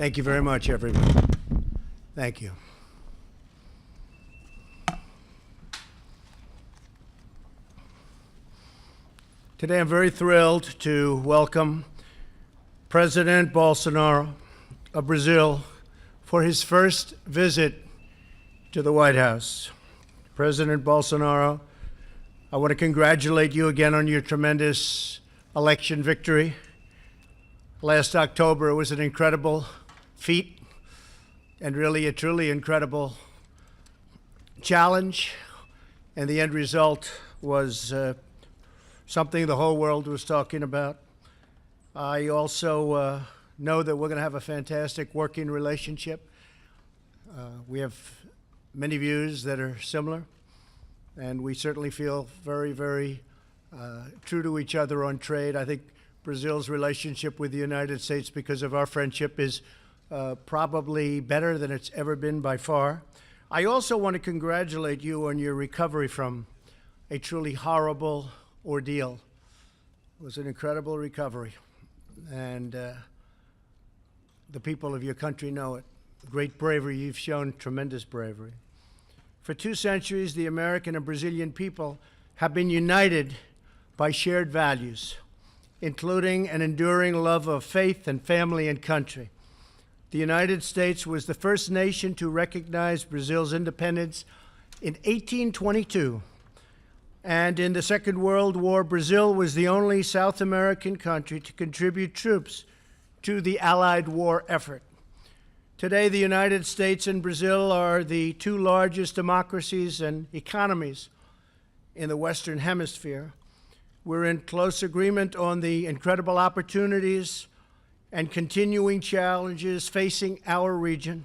Thank you very much, everyone. Thank you. Today I'm very thrilled to welcome President Bolsonaro of Brazil for his first visit to the White House. President Bolsonaro, I want to congratulate you again on your tremendous election victory. Last October, it was an incredible feat and really a truly incredible challenge, and the end result was something the whole world was talking about. I also know that we're going to have a fantastic working relationship. We have many views that are similar, and we certainly feel very, very true to each other on trade. I think Brazil's relationship with the United States, because of our friendship, is probably better than it's ever been by far. I also want to congratulate you on your recovery from a truly horrible ordeal. It was an incredible recovery, and the people of your country know it. Great bravery. You've shown tremendous bravery. For 2 centuries, the American and Brazilian people have been united by shared values, including an enduring love of faith and family and country. The United States was the first nation to recognize Brazil's independence in 1822. And in the Second World War, Brazil was the only South American country to contribute troops to the Allied war effort. Today, the United States and Brazil are the 2 largest democracies and economies in the Western Hemisphere. We're in close agreement on the incredible opportunities and continuing challenges facing our region,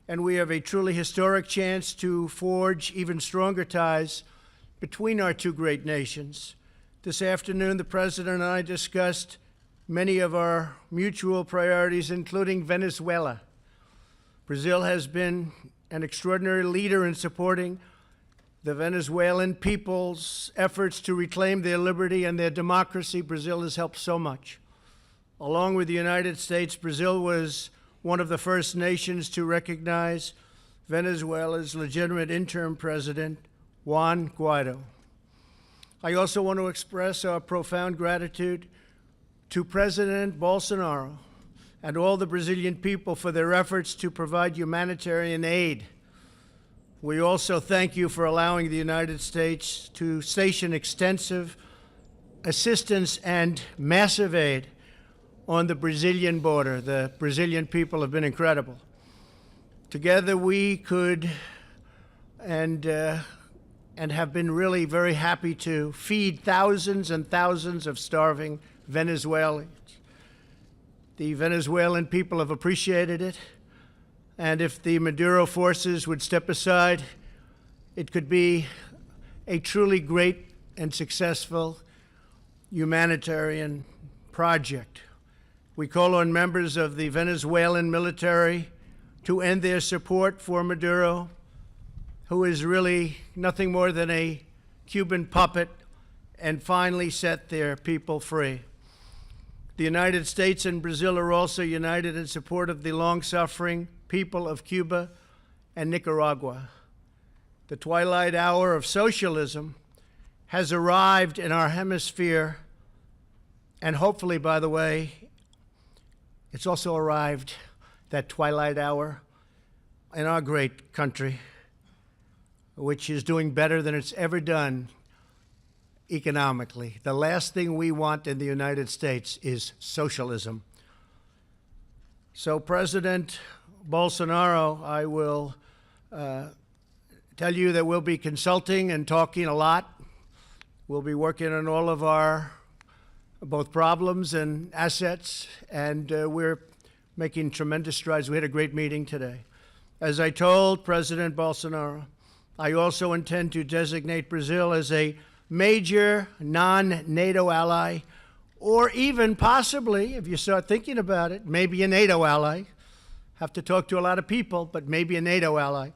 and we have a truly historic chance to forge even stronger ties between our 2 great nations. This afternoon, the President and I discussed many of our mutual priorities, including Venezuela. Brazil has been an extraordinary leader in supporting the Venezuelan people's efforts to reclaim their liberty and their democracy. Brazil has helped so much. Along with the United States, Brazil was one of the first nations to recognize Venezuela's legitimate interim president, Juan Guaido. I also want to express our profound gratitude to President Bolsonaro and all the Brazilian people for their efforts to provide humanitarian aid. We also thank you for allowing the United States to station extensive assistance and massive aid on the Brazilian border. The Brazilian people have been incredible. Together we could and have been really very happy to feed thousands and thousands of starving Venezuelans. The Venezuelan people have appreciated it, and if the Maduro forces would step aside, it could be a truly great and successful humanitarian project. We call on members of the Venezuelan military to end their support for Maduro, who is really nothing more than a Cuban puppet, and finally set their people free. The United States and Brazil are also united in support of the long-suffering people of Cuba and Nicaragua. The twilight hour of socialism has arrived in our hemisphere, and hopefully, by the way, it's also arrived, that twilight hour, in our great country, which is doing better than it's ever done economically. The last thing we want in the United States is socialism. So, President Bolsonaro, I will tell you that we'll be consulting and talking a lot. We'll be working on all of our both problems and assets, and we're making tremendous strides. We had a great meeting today. As I told President Bolsonaro, I also intend to designate Brazil as a major non-NATO ally, or even possibly, if you start thinking about it, maybe a NATO ally. Have to talk to a lot of people, but maybe a NATO ally,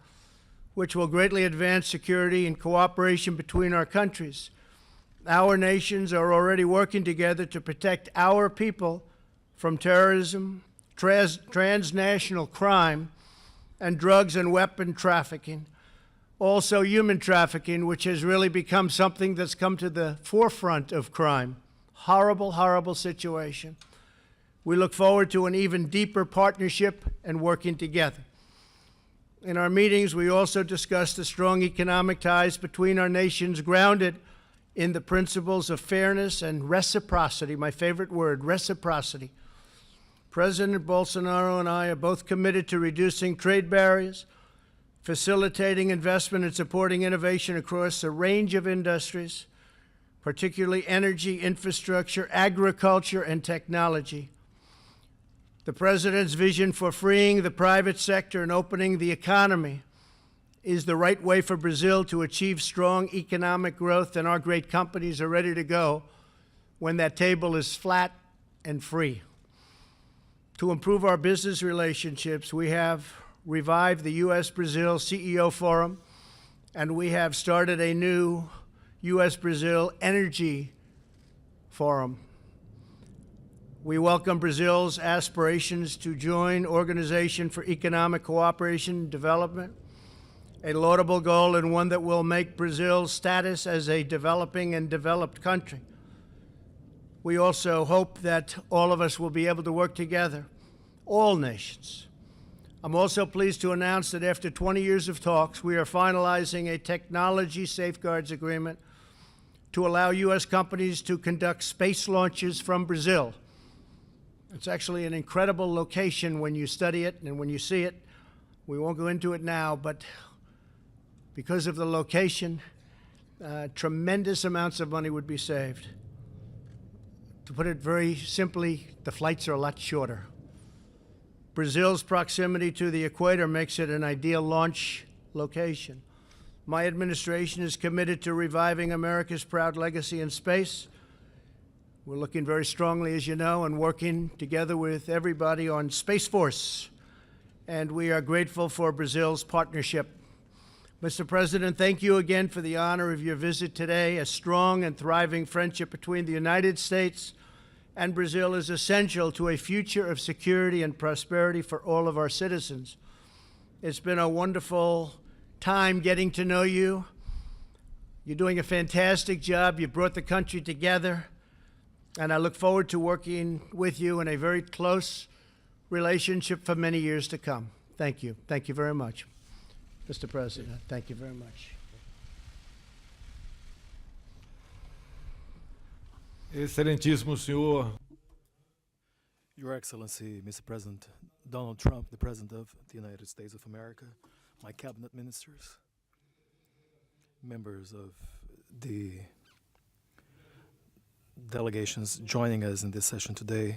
which will greatly advance security and cooperation between our countries. Our nations are already working together to protect our people from terrorism, transnational crime, and drugs and weapon trafficking. Also human trafficking, which has really become something that's come to the forefront of crime. Horrible, horrible situation. We look forward to an even deeper partnership and working together. In our meetings, we also discussed the strong economic ties between our nations grounded in the principles of fairness and reciprocity, my favorite word, reciprocity. President Bolsonaro and I are both committed to reducing trade barriers, facilitating investment and supporting innovation across a range of industries, particularly energy, infrastructure, agriculture, and technology. The President's vision for freeing the private sector and opening the economy is the right way for Brazil to achieve strong economic growth, and our great companies are ready to go when that table is flat and free. To improve our business relationships, we have revived the U.S.-Brazil CEO Forum, and we have started a new U.S.-Brazil Energy Forum. We welcome Brazil's aspirations to join Organization for Economic Cooperation and Development, a laudable goal and one that will make Brazil's status as a developing and developed country. We also hope that all of us will be able to work together, all nations. I'm also pleased to announce that after 20 years of talks, we are finalizing a technology safeguards agreement to allow U.S. companies to conduct space launches from Brazil. It's actually an incredible location when you study it and when you see it. We won't go into it now, but because of the location, tremendous amounts of money would be saved. To put it very simply, the flights are a lot shorter. Brazil's proximity to the equator makes it an ideal launch location. My administration is committed to reviving America's proud legacy in space. We're looking very strongly, as you know, and working together with everybody on Space Force. And we are grateful for Brazil's partnership. Mr. President, thank you again for the honor of your visit today. A strong and thriving friendship between the United States and Brazil is essential to a future of security and prosperity for all of our citizens. It's been a wonderful time getting to know you. You're doing a fantastic job. You brought the country together, and I look forward to working with you in a very close relationship for many years to come. Thank you. Thank you very much, Mr. President. Thank you very much. Excelentíssimo senhor. Your Excellency, Mr. President Donald Trump, the President of the United States of America, my cabinet ministers, members of the delegations joining us in this session today,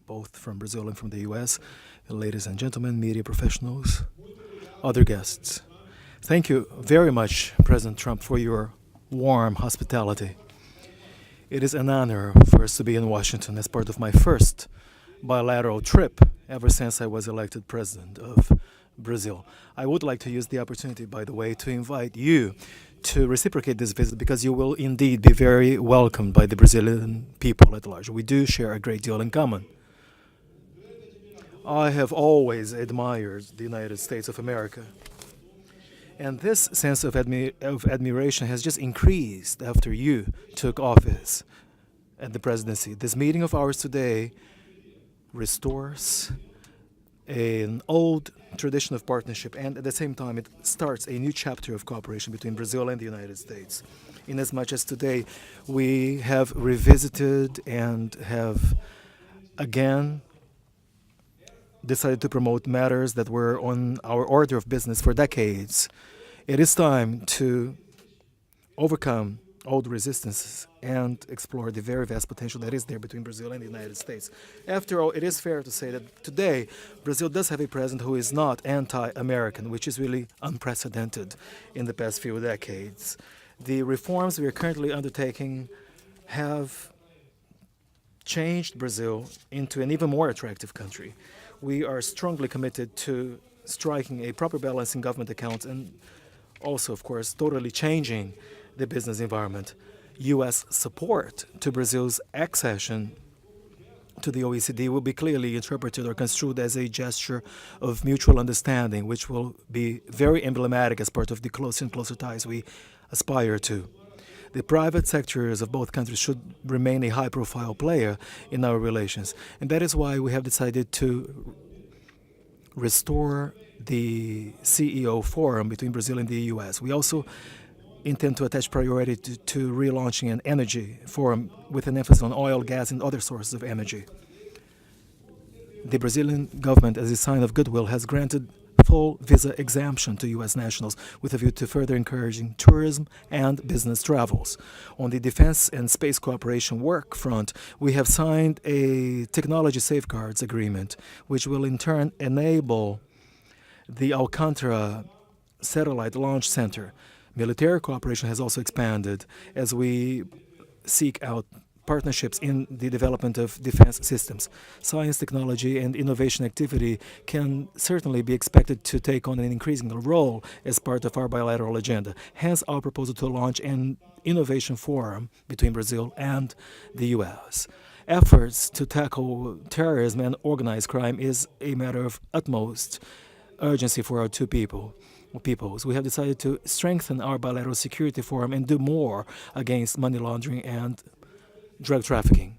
both from Brazil and from the U.S., ladies and gentlemen, media professionals, other guests. Thank you very much, President Trump, for your warm hospitality. It is an honor for us to be in Washington as part of my first bilateral trip ever since I was elected president of Brazil. I would like to use the opportunity, by the way, to invite you to reciprocate this visit, because you will indeed be very welcomed by the Brazilian people at large. We do share a great deal in common. I have always admired the United States of America. And this sense of admiration has just increased after you took office at the presidency. This meeting of ours today restores an old tradition of partnership, and at the same time it starts a new chapter of cooperation between Brazil and the United States. Inasmuch as today we have revisited and have again decided to promote matters that were on our order of business for decades. It is time to overcome old resistances and explore the very vast potential that is there between Brazil and the United States. After all, it is fair to say that today Brazil does have a president who is not anti-American, which is really unprecedented in the past few decades. The reforms we are currently undertaking have changed Brazil into an even more attractive country. We are strongly committed to striking a proper balance in government accounts and also, of course, totally changing the business environment. U.S. support to Brazil's accession to the OECD will be clearly interpreted or construed as a gesture of mutual understanding, which will be very emblematic as part of the closer and closer ties we aspire to. The private sectors of both countries should remain a high-profile player in our relations, and that is why we have decided to restore the CEO forum between Brazil and the U.S. We also intend to attach priority to relaunching an energy forum with an emphasis on oil, gas, and other sources of energy. The Brazilian government, as a sign of goodwill, has granted full visa exemption to U.S. nationals with a view to further encouraging tourism and business travels. On the defense and space cooperation work front, we have signed a technology safeguards agreement, which will in turn enable the Alcântara Satellite Launch Center. Military cooperation has also expanded as we seek out partnerships in the development of defense systems. Science, technology, and innovation activity can certainly be expected to take on an increasing role as part of our bilateral agenda. Hence, our proposal to launch an innovation forum between Brazil and the U.S. Efforts to tackle terrorism and organized crime is a matter of utmost urgency for our two peoples. We have decided to strengthen our bilateral security forum and do more against money laundering and drug trafficking.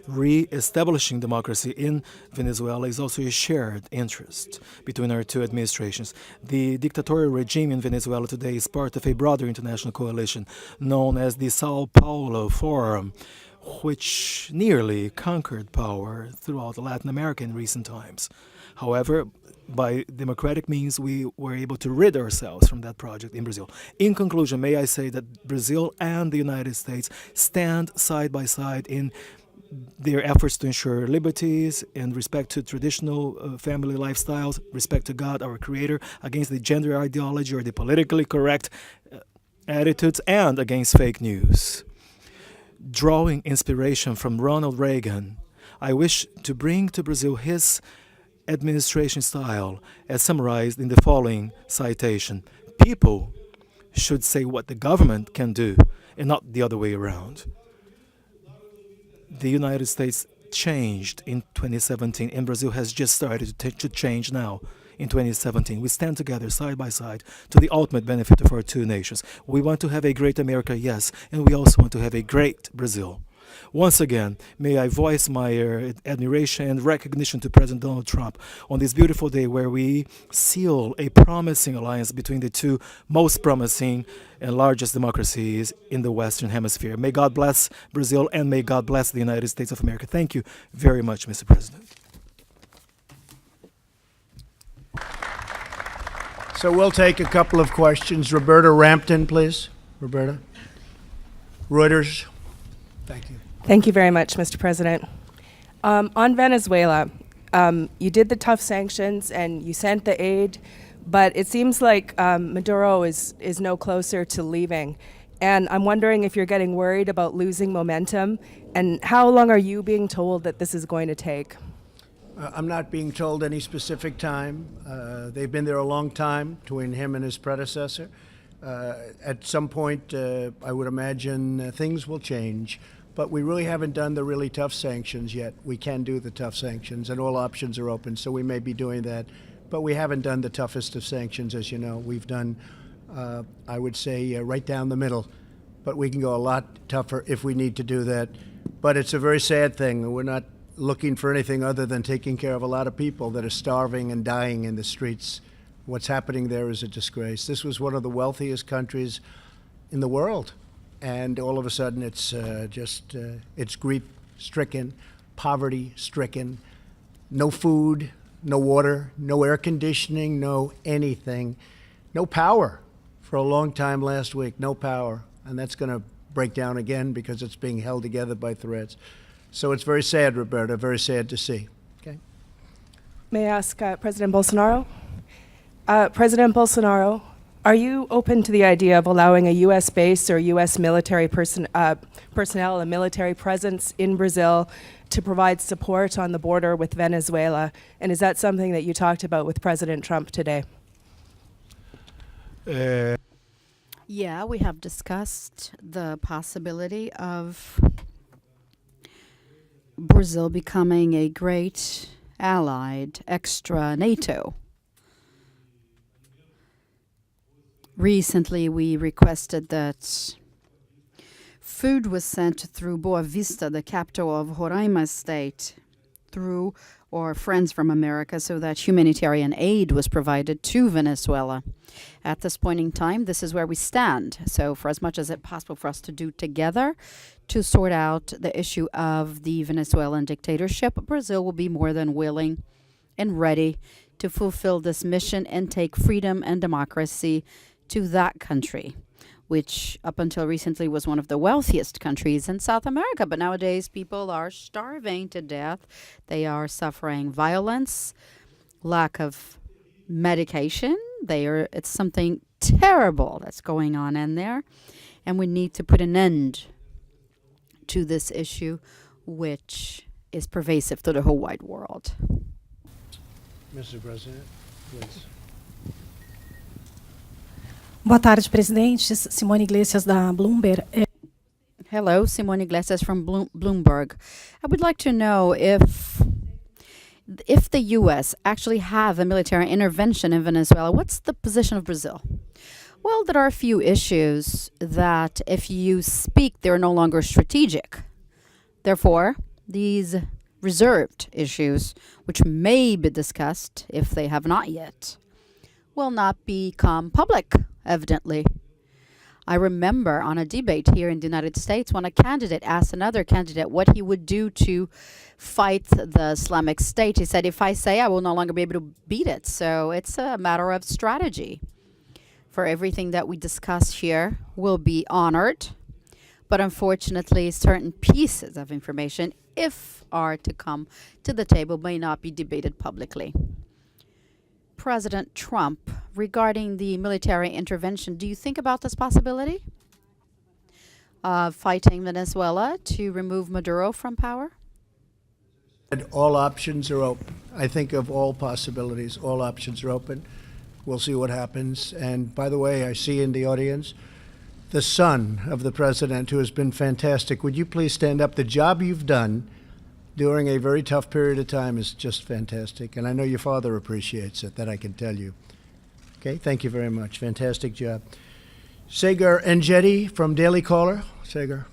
Re-establishing democracy in Venezuela is also a shared interest between our two administrations. The dictatorial regime in Venezuela today is part of a broader international coalition known as the Sao Paulo Forum, which nearly conquered power throughout Latin America in recent times. However, by democratic means, we were able to rid ourselves from that project in Brazil. In conclusion, may I say that Brazil and the United States stand side by side in their efforts to ensure liberties and respect to traditional family lifestyles, respect to God, our Creator, against the gender ideology or the politically correct attitudes, and against fake news. Drawing inspiration from Ronald Reagan, I wish to bring to Brazil his administration style as summarized in the following citation. People should say what the government can do and not the other way around. The United States changed in 2017 and Brazil has just started to change now in 2017. We stand together side by side to the ultimate benefit of our two nations. We want to have a great America, yes, and we also want to have a great Brazil. Once again, may I voice my admiration and recognition to President Donald Trump on this beautiful day where we seal a promising alliance between the two most promising and largest democracies in the Western Hemisphere. May God bless Brazil and may God bless the United States of America. Thank you very much, Mr. President. So we'll take a couple of questions. Roberta Rampton, please. Roberta. Reuters. Thank you. Thank you very much, Mr. President. On Venezuela, you did the tough sanctions and you sent the aid, but it seems like Maduro is no closer to leaving. And I'm wondering if you're getting worried about losing momentum, and how long are you being told that this is going to take? I'm not being told any specific time. They've been there a long time, between him and his predecessor. At some point, I would imagine things will change. But we really haven't done the really tough sanctions yet. We can do the tough sanctions, and all options are open, so we may be doing that. But we haven't done the toughest of sanctions, as you know. We've done, I would say, right down the middle. But we can go a lot tougher if we need to do that. But it's a very sad thing. We're not looking for anything other than taking care of a lot of people that are starving and dying in the streets. What's happening there is a disgrace. This was one of the wealthiest countries in the world. And all of a sudden, it's it's grief-stricken, poverty-stricken, no food, no water, no air conditioning, no anything, no power for a long time last week, no power. And that's going to break down again because it's being held together by threats. So it's very sad, Roberta, very sad to see. Okay. May I ask President Bolsonaro? President Bolsonaro, are you open to the idea of allowing a U.S. base or U.S. military personnel, a military presence in Brazil to provide support on the border with Venezuela? And is that something that you talked about with President Trump today? Yeah, we have discussed the possibility of Brazil becoming a great allied extra NATO. Recently, we requested that food was sent through Boa Vista, the capital of Roraima state, through our friends from America, so that humanitarian aid was provided to Venezuela. At this point in time, this is where we stand. So for as much as it's possible for us to do together to sort out the issue of the Venezuelan dictatorship, Brazil will be more than willing and ready to fulfill this mission and take freedom and democracy to that country, which up until recently was one of the wealthiest countries in South America. But nowadays, people are starving to death. They are suffering violence, lack of medication. It's something terrible that's going on in there. And we need to put an end to this issue, which is pervasive to the whole wide world. Mr. President, please. Boa tarde, presidente. Simone Iglesias, da Bloomberg. Hello, Simone Iglesias from Bloomberg. I would like to know if the U.S. actually have a military intervention in Venezuela, what's the position of Brazil? Well, there are a few issues that if you speak, they're no longer strategic. Therefore, these reserved issues, which may be discussed if they have not yet, will not become public, evidently. I remember on a debate here in the United States when a candidate asked another candidate what he would do to fight the Islamic State. He said, if I say, I will no longer be able to beat it. So it's a matter of strategy. For everything that we discuss here will be honored. But unfortunately, certain pieces of information, if are to come to the table, may not be debated publicly. President Trump, regarding the military intervention, do you think about this possibility of fighting Venezuela to remove Maduro from power? And all options are open. I think of all possibilities. All options are open. We'll see what happens. And by the way, I see in the audience the son of the president, who has been fantastic. Would you please stand up? The job you've done during a very tough period of time is just fantastic. And I know your father appreciates it, that I can tell you. Okay, thank you very much. Fantastic job. Sagar Enjeti from Daily Caller. Sagar.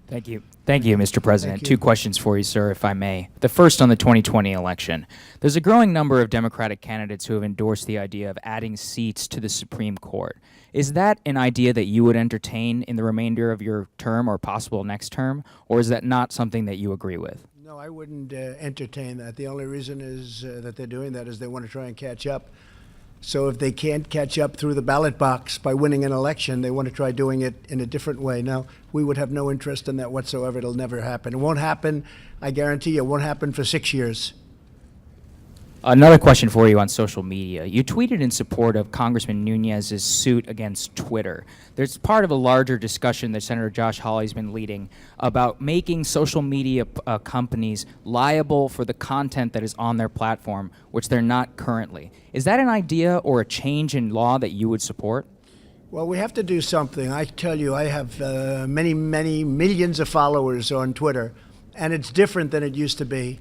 Thank you. Thank you, Mr. President. Thank you. 2 questions for you, sir, if I may. The first on the 2020 election. There's a growing number of Democratic candidates who have endorsed the idea of adding seats to the Supreme Court. Is that an idea that you would entertain in the remainder of your term or possible next term, or is that not something that you agree with? No, I wouldn't entertain that. The only reason is that they're doing that is they want to try and catch up. So if they can't catch up through the ballot box by winning an election, they want to try doing it in a different way. Now, we would have no interest in that whatsoever. It'll never happen. It won't happen, I guarantee you, it won't happen for 6 years. Another question for you on social media. You tweeted in support of Congressman Nunez's suit against Twitter. There's part of a larger discussion that Senator Josh Hawley's been leading about making social media companies liable for the content that is on their platform, which they're not currently. Is that an idea or a change in law that you would support? Well, we have to do something. I tell you, I have many millions of followers on Twitter, and it's different than it used to be.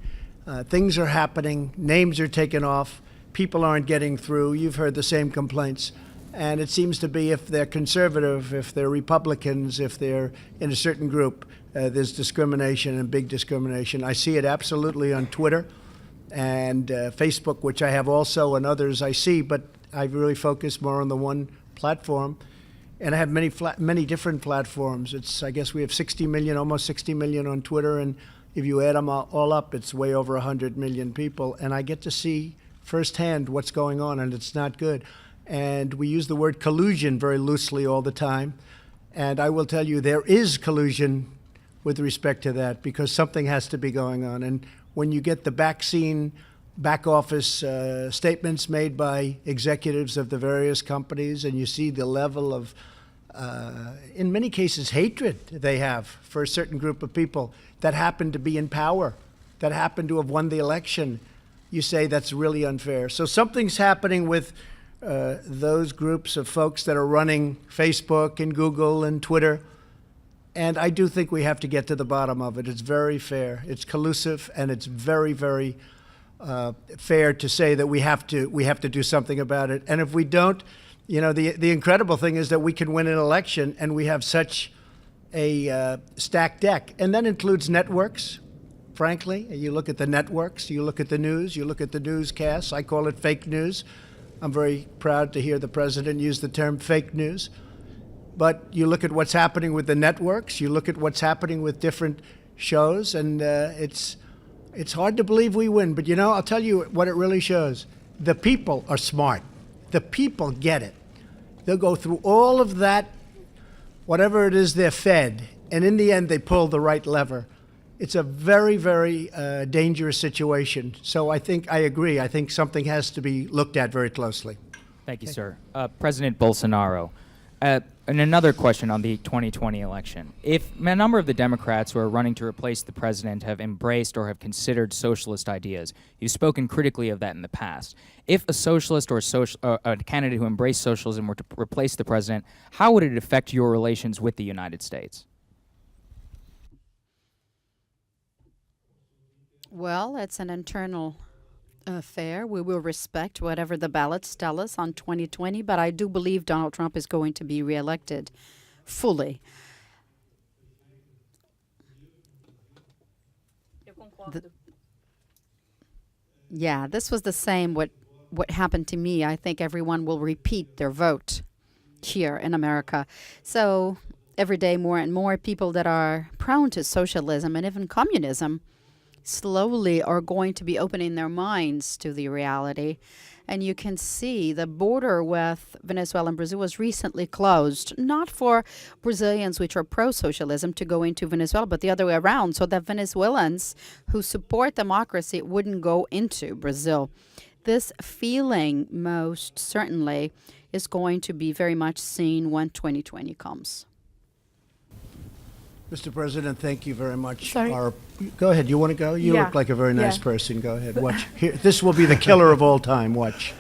Things are happening, names are taken off, people aren't getting through. You've heard the same complaints. And it seems to be if they're conservative, if they're Republicans, if they're in a certain group, there's discrimination and big discrimination. I see it absolutely on Twitter and Facebook, which I have also, and others I see, but I really focus more on the one platform. And I have many different platforms. I guess we have 60 million, almost 60 million on Twitter, and if you add them all up, it's way over 100 million people. And I get to see firsthand what's going on, and it's not good. And we use the word collusion very loosely all the time. And I will tell you, there is collusion with respect to that, because something has to be going on. And when you get the back office statements made by executives of the various companies, and you see the level of, in many cases, hatred they have for a certain group of people that happen to be in power, that happen to have won the election, you say that's really unfair. So something's happening with those groups of folks that are running Facebook and Google and Twitter. And I do think we have to get to the bottom of it. It's very fair. It's collusive, and it's very, very fair to say that we have to do something about it. And if we don't, the incredible thing is that we can win an election, and we have such a stacked deck, and that includes networks. Frankly, you look at the networks, you look at the news, you look at the newscasts. I call it fake news. I'm very proud to hear the president use the term fake news. But you look at what's happening with the networks, you look at what's happening with different shows, and it's hard to believe we win. But I'll tell you what it really shows. The people are smart. The people get it. They'll go through all of that, whatever it is they're fed, and in the end they pull the right lever. It's a very, very dangerous situation. So I agree. I think something has to be looked at very closely. Thank you, sir. President Bolsonaro, and another question on the 2020 election. If a number of the Democrats who are running to replace the president have embraced or have considered socialist ideas, you've spoken critically of that in the past. If a socialist or a candidate who embraced socialism were to replace the president, how would it affect your relations with the United States? Well, it's an internal affair. We will respect whatever the ballots tell us on 2020, but I do believe Donald Trump is going to be reelected fully. Yeah, this was the same what happened to me. I think everyone will repeat their vote here in America. So every day more and more people that are prone to socialism and even communism slowly are going to be opening their minds to the reality. And you can see the border with Venezuela and Brazil was recently closed, not for Brazilians which are pro-socialism to go into Venezuela, but the other way around, so that Venezuelans who support democracy wouldn't go into Brazil. This feeling most certainly is going to be very much seen when 2020 comes. Mr. President, thank you very much. Sorry. Go ahead. You want to go? You Yeah. look like a very nice Yeah. person. Go ahead. Watch. Here, this will be the killer of all time. Watch.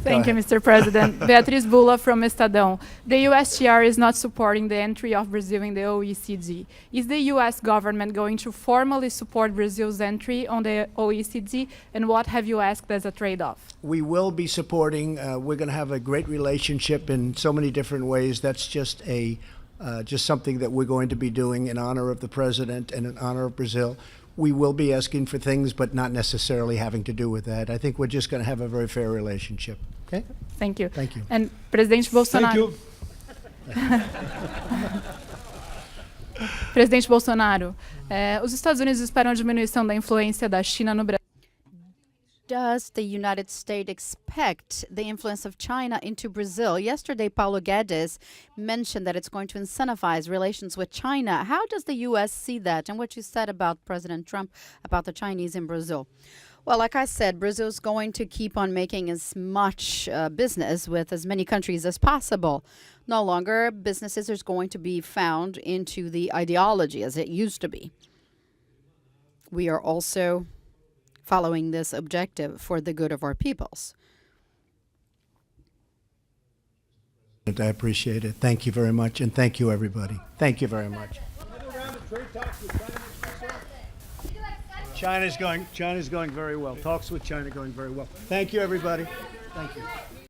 Thank you, Mr. President. Beatriz Bula from Estadão. The USTR is not supporting the entry of Brazil in the OECD. Is the U.S. government going to formally support Brazil's entry on the OECD, and what have you asked as a trade-off? We will be supporting. We're going to have a great relationship in so many different ways. That's just something that we're going to be doing in honor of the president and in honor of Brazil. We will be asking for things, but not necessarily having to do with that. I think we're just going to have a very fair relationship. Okay? Thank you. Thank you. And Presidente Bolsonaro. Thank you. Presidente Bolsonaro, os Estados Unidos esperam a diminuição da influência da China no Brasil. Does the United States expect the influence of China into Brazil? Yesterday, Paulo Guedes mentioned that it's going to incentivize relations with China. How does the U.S. see that, and what you said about President Trump about the Chinese in Brazil? Well, like I said, Brazil's going to keep on making as much business with as many countries as possible. No longer businesses are going to be found into the ideology as it used to be. We are also following this objective for the good of our peoples. I appreciate it. Thank you very much, and thank you, everybody. Thank you very much. China's going very well. Talks with China going very well. Thank you, everybody. Thank you.